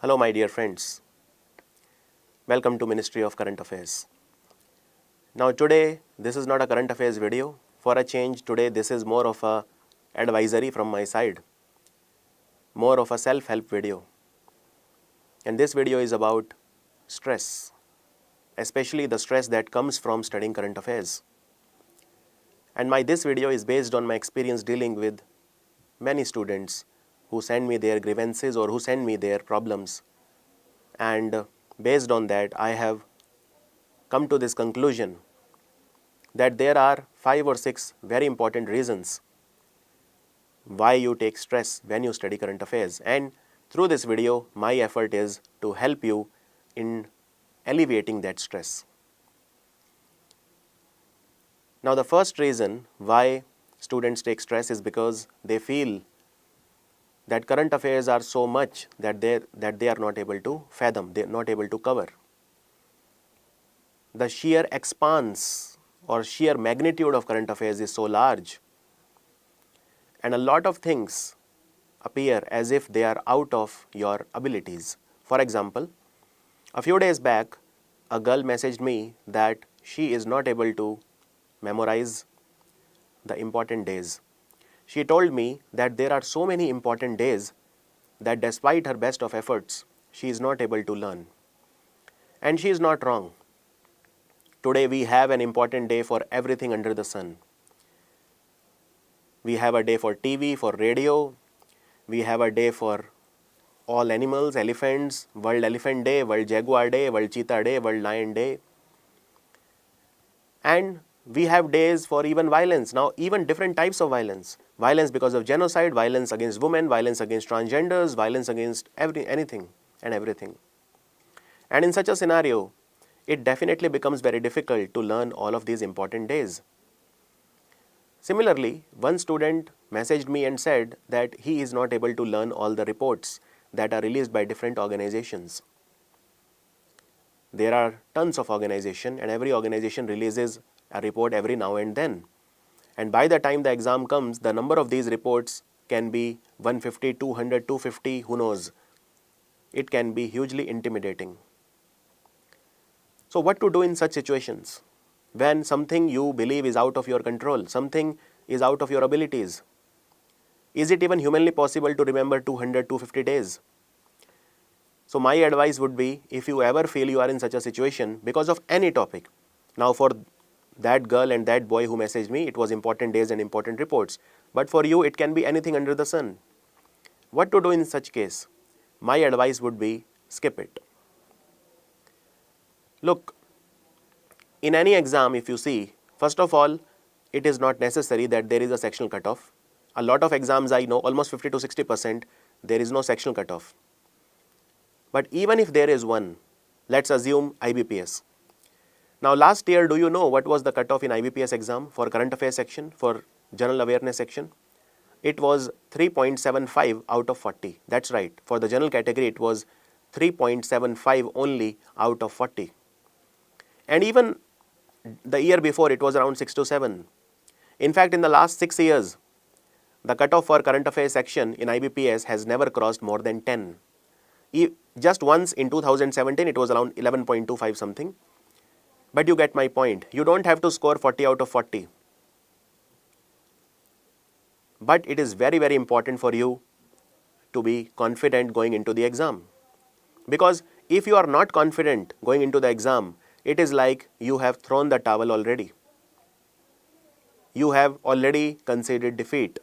Hello my dear friends, welcome to Ministry of Current Affairs. Now today this is not a current affairs video. For a change today this is more of a advisory from my side, more of a self-help video. And this video is about stress, especially the stress that comes from studying current affairs. And this video is based on my experience dealing with many students who send me their grievances or who send me their problems. And based on that, I have come to this conclusion that there are 5 or 6 very important reasons why you take stress when you study current affairs. And through this video, my effort is to help you in alleviating that stress. Now, the first reason why students take stress is because they feel that current affairs are so much that they are not able to fathom, they are not able to cover. The sheer expanse or sheer magnitude of current affairs is so large, and a lot of things appear as if they are out of your abilities. For example, a few days back, a girl messaged me that she is not able to memorize the important days. She told me that there are so many important days that despite her best of efforts, she is not able to learn. And she is not wrong. Today we have an important day for everything under the sun. We have a day for TV, for radio. We have a day for all animals, elephants, World Elephant Day, World Jaguar Day, World Cheetah Day, World Lion Day. And we have days for even violence. Now, even different types of violence. Violence because of genocide, violence against women, violence against transgenders, violence against anything and everything. And in such a scenario, it definitely becomes very difficult to learn all of these important days. Similarly, one student messaged me and said that he is not able to learn all the reports that are released by different organizations. There are tons of organizations, and every organization releases a report every now and then. And by the time the exam comes, the number of these reports can be 150, 200, 250, who knows. It can be hugely intimidating. So what to do in such situations? When something you believe is out of your control, something is out of your abilities. Is it even humanly possible to remember 200, 250 days? So my advice would be, if you ever feel you are in such a situation because of any topic. Now for that girl and that boy who messaged me, it was important days and important reports. But for you, it can be anything under the sun. What to do in such case? My advice would be, skip it. Look, in any exam, if you see, first of all, it is not necessary that there is a sectional cutoff. A lot of exams I know, almost 50 to 60%, there is no sectional cutoff. But even if there is one, let's assume IBPS. Now last year, do you know what was the cutoff in IBPS exam for current affairs section, for general awareness section? It was 3.75 out of 40. That's right. For the general category, it was 3.75 only out of 40. And even the year before, it was around 6 to 7. In fact, in the last 6 years, the cutoff for current affairs section in IBPS has never crossed more than 10. Just once in 2017, it was around 11.25 something. But you get my point. You don't have to score 40 out of 40. But it is very, very important for you to be confident going into the exam. Because if you are not confident going into the exam, it is like you have thrown the towel already. You have already conceded defeat.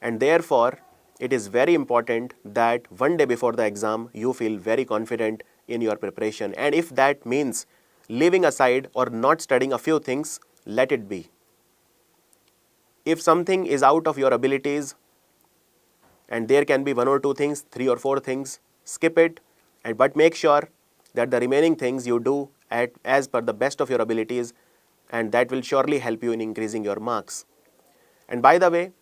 And therefore, it is very important that one day before the exam, you feel very confident in your preparation. And if that means leaving aside or not studying a few things, let it be. If something is out of your abilities, and there can be 1 or 2 things, 3 or 4 things, skip it, but make sure that the remaining things you do as per the best of your abilities, and that will surely help you in increasing your marks. And by the way,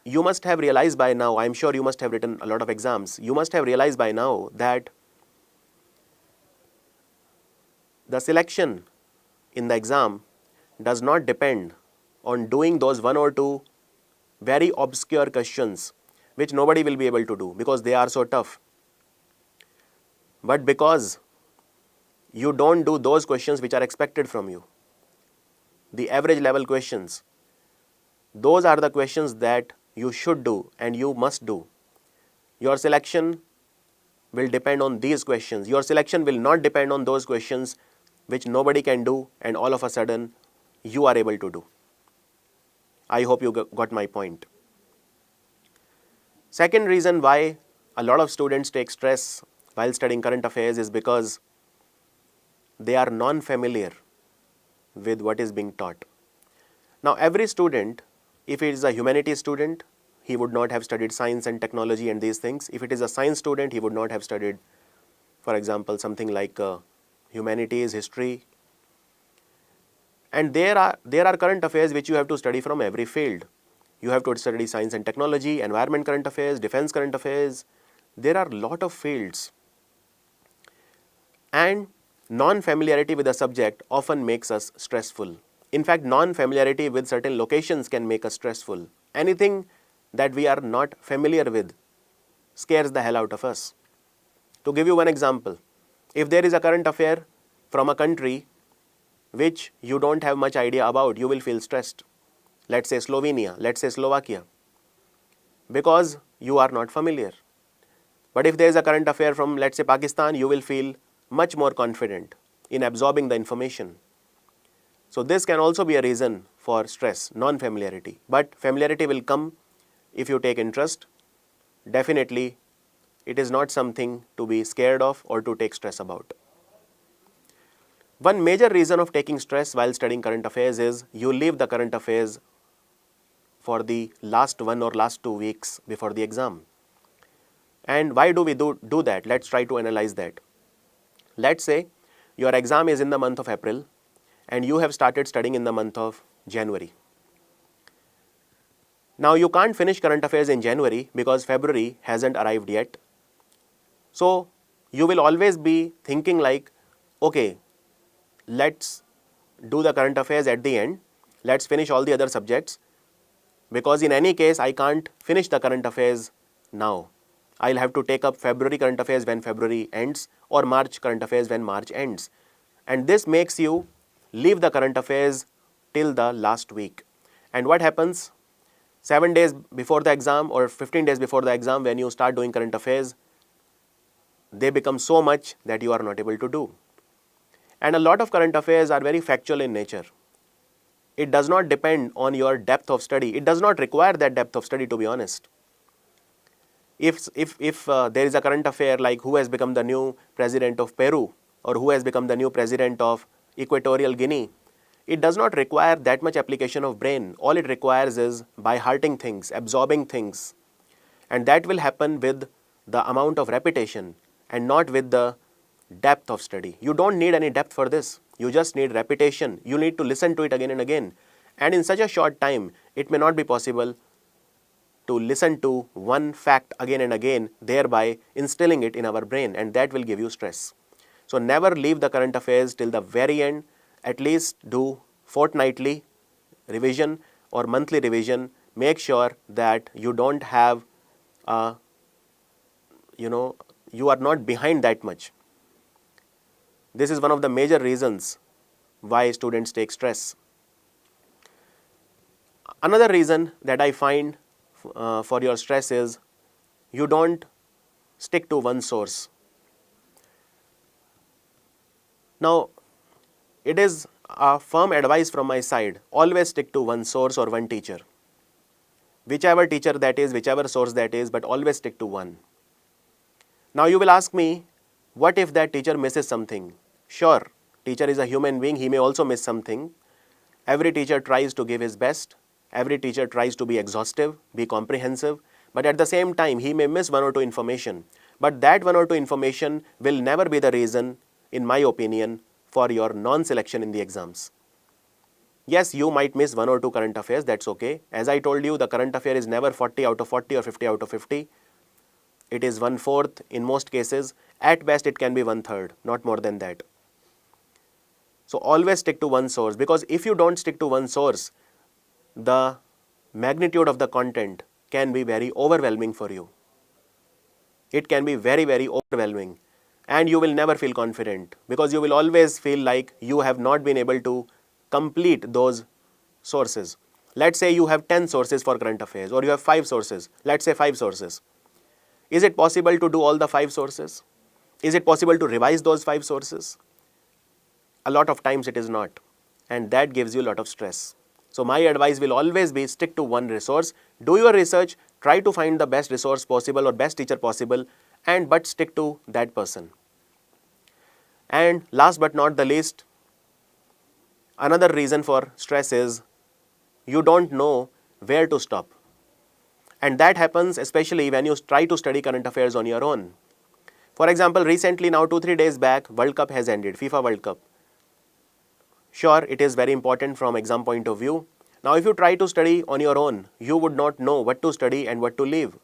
you must have realized by now, I'm sure you must have written a lot of exams, you must have realized by now that the selection in the exam does not depend on doing those 1 or 2 very obscure questions which nobody will be able to do because they are so tough. But because you don't do those questions which are expected from you, the average level questions, those are the questions that you should do and you must do. Your selection will depend on these questions. Your selection will not depend on those questions which nobody can do and all of a sudden you are able to do. I hope you got my point. Second reason why a lot of students take stress while studying current affairs is because they are non-familiar with what is being taught. Now, every student, if it is a humanities student, he would not have studied science and technology and these things. If it is a science student, he would not have studied, for example, something like humanities, history. And there are current affairs which you have to study from every field. You have to study science and technology, environment current affairs, defense current affairs. There are a lot of fields. And non-familiarity with a subject often makes us stressful. In fact, non-familiarity with certain locations can make us stressful. Anything that we are not familiar with scares the hell out of us. To give you one example, if there is a current affair from a country which you don't have much idea about, you will feel stressed. Let's say Slovenia, let's say Slovakia, because you are not familiar. But if there is a current affair from, let's say, Pakistan, you will feel much more confident in absorbing the information. So this can also be a reason for stress, non-familiarity. But familiarity will come if you take interest. Definitely, it is not something to be scared of or to take stress about. One major reason of taking stress while studying current affairs is you leave the current affairs for the last 1 or last 2 weeks before the exam. And why do we do that? Let's try to analyze that. Let's say your exam is in the month of April and you have started studying in the month of January. Now you can't finish current affairs in January because February hasn't arrived yet. So you will always be thinking like, okay, let's do the current affairs at the end. Let's finish all the other subjects because in any case, I can't finish the current affairs now. I'll have to take up February current affairs when February ends or March current affairs when March ends. And this makes you leave the current affairs till the last week. And what happens? 7 days before the exam or 15 days before the exam, when you start doing current affairs, they become so much that you are not able to do. And a lot of current affairs are very factual in nature. It does not depend on your depth of study. It does not require that depth of study, to be honest. If there is a current affair like who has become the new president of Peru or who has become the new president of Equatorial Guinea, it does not require that much application of brain. All it requires is by hearting things, absorbing things. And that will happen with the amount of repetition and not with the depth of study. You don't need any depth for this. You just need repetition. You need to listen to it again and again. And in such a short time, it may not be possible to listen to one fact again and again, thereby instilling it in our brain, and that will give you stress. So never leave the current affairs till the very end. At least do fortnightly revision or monthly revision. Make sure that you don't have, you are not behind that much. This is one of the major reasons why students take stress. Another reason that I find for your stress is you don't stick to one source. Now, it is a firm advice from my side, always stick to one source or one teacher. Whichever teacher that is, whichever source that is, but always stick to one. Now you will ask me, what if that teacher misses something? Sure, teacher is a human being, he may also miss something. Every teacher tries to give his best. Every teacher tries to be exhaustive, be comprehensive, but at the same time, he may miss 1 or 2 information. But that 1 or 2 information will never be the reason, in my opinion, for your non-selection in the exams. Yes, you might miss 1 or 2 current affairs, that's okay. As I told you, the current affair is never 40 out of 40 or 50 out of 50. It is 1/4 in most cases. At best, it can be 1/3, not more than that. So always stick to one source, because if you don't stick to one source, the magnitude of the content can be very overwhelming for you. It can be very, very overwhelming, and you will never feel confident because you will always feel like you have not been able to complete those sources. Let's say you have 10 sources for current affairs, or you have 5 sources. Let's say 5 sources. Is it possible to do all the 5 sources? Is it possible to revise those 5 sources? A lot of times it is not, and that gives you a lot of stress. So my advice will always be stick to one resource, do your research, try to find the best resource possible or best teacher possible, but stick to that person. And last but not the least, another reason for stress is you don't know where to stop. And that happens especially when you try to study current affairs on your own. For example, recently now 2-3 days back, World Cup has ended, FIFA World Cup. Sure, it is very important from exam point of view. Now, if you try to study on your own, you would not know what to study and what to leave.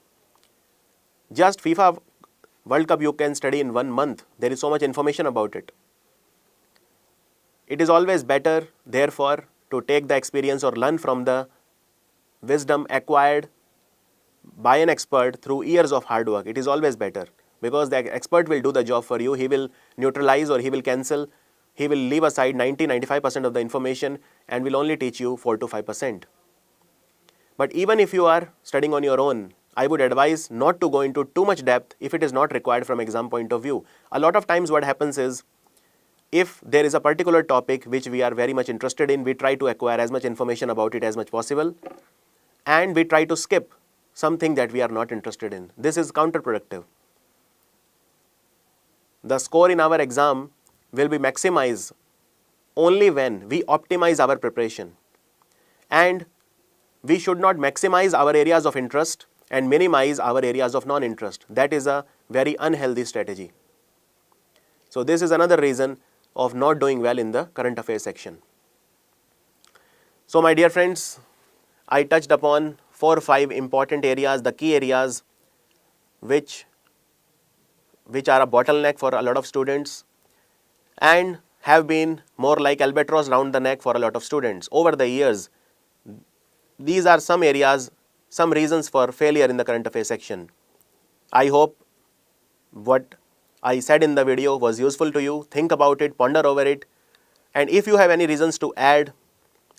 Just FIFA World Cup you can study in 1 month. There is so much information about it. It is always better, therefore, to take the experience or learn from the wisdom acquired by an expert through years of hard work. It is always better because the expert will do the job for you. He will neutralize or he will cancel. He will leave aside 90-95% of the information and will only teach you 4 to 5%. But even if you are studying on your own, I would advise not to go into too much depth if it is not required from exam point of view. A lot of times what happens is, if there is a particular topic which we are very much interested in, we try to acquire as much information about it as much possible, and we try to skip something that we are not interested in. This is counterproductive. The score in our exam will be maximized only when we optimize our preparation. And we should not maximize our areas of interest and minimize our areas of non-interest. That is a very unhealthy strategy. So this is another reason of not doing well in the current affairs section. So my dear friends, I touched upon 4 or 5 important areas, the key areas which are a bottleneck for a lot of students and have been more like albatross round the neck for a lot of students over the years. These are some areas, some reasons for failure in the current affairs section. I hope what I said in the video was useful to you. Think about it, ponder over it, and if you have any reasons to add,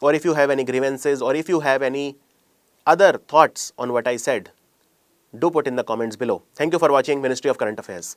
or if you have any grievances, or if you have any other thoughts on what I said, do put in the comments below. Thank you for watching Ministry of Current Affairs.